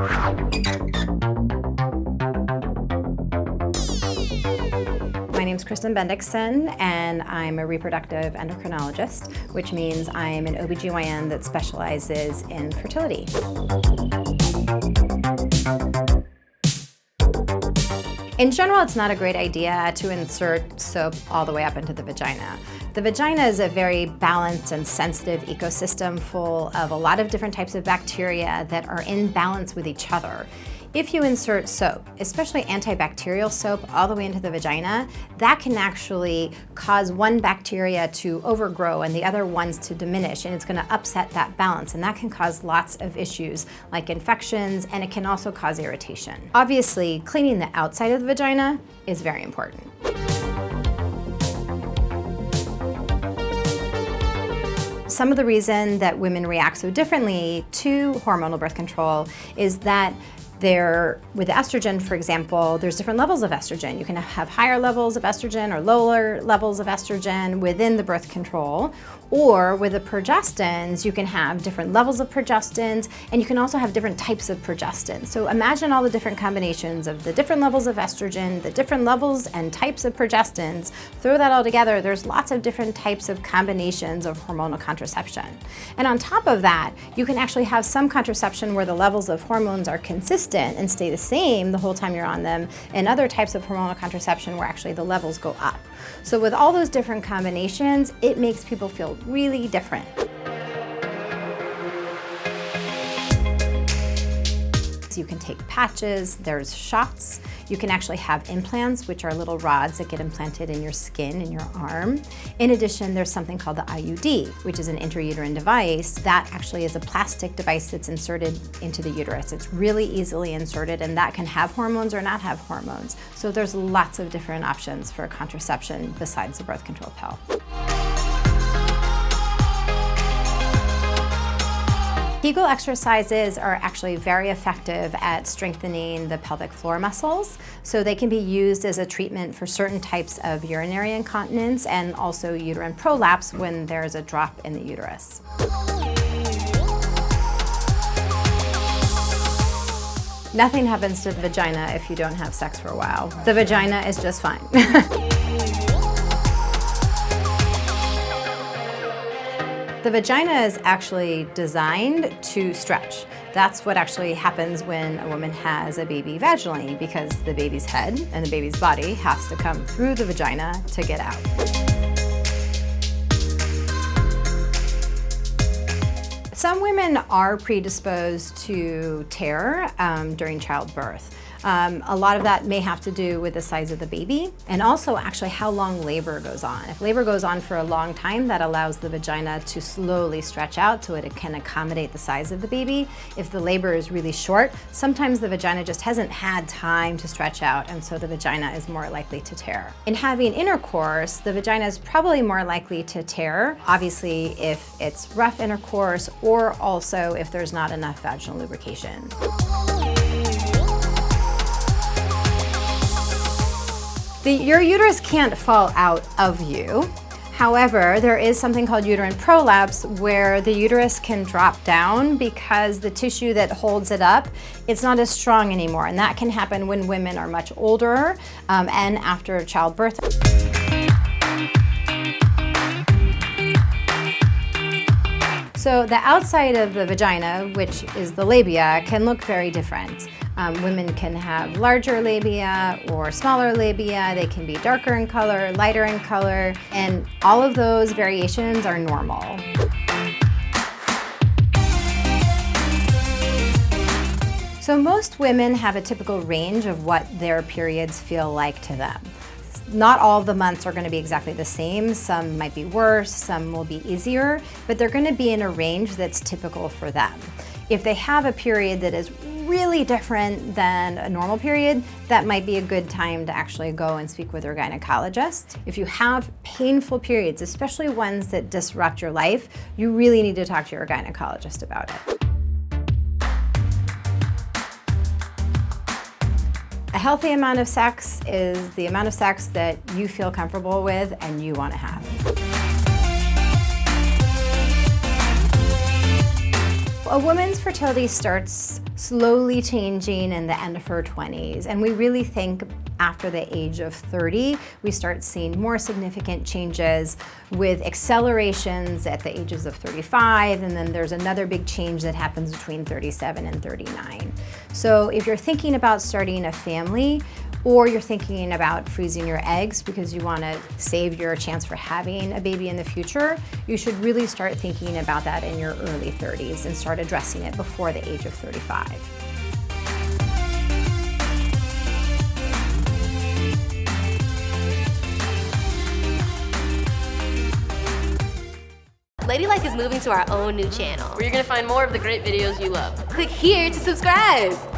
My name is Kristen Bendixson, and I'm a reproductive endocrinologist, which means I'm an OBGYN that specializes in fertility. In general, it's not a great idea to insert soap all the way up into the vagina. The vagina is a very balanced and sensitive ecosystem full of a lot of different types of bacteria that are in balance with each other. If you insert soap, especially antibacterial soap, all the way into the vagina, that can actually cause one bacteria to overgrow and the other ones to diminish, and it's going to upset that balance, and that can cause lots of issues like infections, and it can also cause irritation. Obviously, cleaning the outside of the vagina is very important. Some of the reason that women react so differently to hormonal birth control is that with estrogen, for example, there's different levels of estrogen. You can have higher levels of estrogen or lower levels of estrogen within the birth control. Or with the progestins, you can have different levels of progestins, and you can also have different types of progestins. So imagine all the different combinations of the different levels of estrogen, the different levels and types of progestins. Throw that all together, there's lots of different types of combinations of hormonal contraception. And on top of that, you can actually have some contraception where the levels of hormones are consistent and stay the same the whole time you're on them, and other types of hormonal contraception where actually the levels go up. So with all those different combinations, it makes people feel really different. So you can take patches, there's shots. You can actually have implants, which are little rods that get implanted in your skin, in your arm. In addition, there's something called the IUD, which is an intrauterine device that actually is a plastic device that's inserted into the uterus. It's really easily inserted, and that can have hormones or not have hormones. So there's lots of different options for contraception besides the birth control pill. Kegel exercises are actually very effective at strengthening the pelvic floor muscles, so they can be used as a treatment for certain types of urinary incontinence and also uterine prolapse when there's a drop in the uterus. Nothing happens to the vagina if you don't have sex for a while. The vagina is just fine. The vagina is actually designed to stretch. That's what actually happens when a woman has a baby vaginally, because the baby's head and the baby's body has to come through the vagina to get out. Some women are predisposed to tear during childbirth. A lot of that may have to do with the size of the baby and also actually how long labor goes on. If labor goes on for a long time, that allows the vagina to slowly stretch out so it can accommodate the size of the baby. If the labor is really short, sometimes the vagina just hasn't had time to stretch out, and so the vagina is more likely to tear. In having intercourse, the vagina is probably more likely to tear, obviously if it's rough intercourse or also if there's not enough vaginal lubrication. Your uterus can't fall out of you. However, there is something called uterine prolapse where the uterus can drop down because the tissue that holds it up, it's not as strong anymore. And that can happen when women are much older and after childbirth. So the outside of the vagina, which is the labia, can look very different. Women can have larger labia or smaller labia. They can be darker in color, lighter in color, and all of those variations are normal. So most women have a typical range of what their periods feel like to them. Not all of the months are going to be exactly the same. Some might be worse, some will be easier, but they're going to be in a range that's typical for them. If they have a period that is really different than a normal period, that might be a good time to actually go and speak with your gynecologist. If you have painful periods, especially ones that disrupt your life, you really need to talk to your gynecologist about it. A healthy amount of sex is the amount of sex that you feel comfortable with and you want to have. A woman's fertility starts slowly changing in the end of her 20s. And we really think after the age of 30, we start seeing more significant changes with accelerations at the ages of 35, and then there's another big change that happens between 37 and 39. So if you're thinking about starting a family, or you're thinking about freezing your eggs because you want to save your chance for having a baby in the future, you should really start thinking about that in your early 30s and start addressing it before the age of 35. Ladylike is moving to our own new channel, where you're gonna find more of the great videos you love. Click here to subscribe.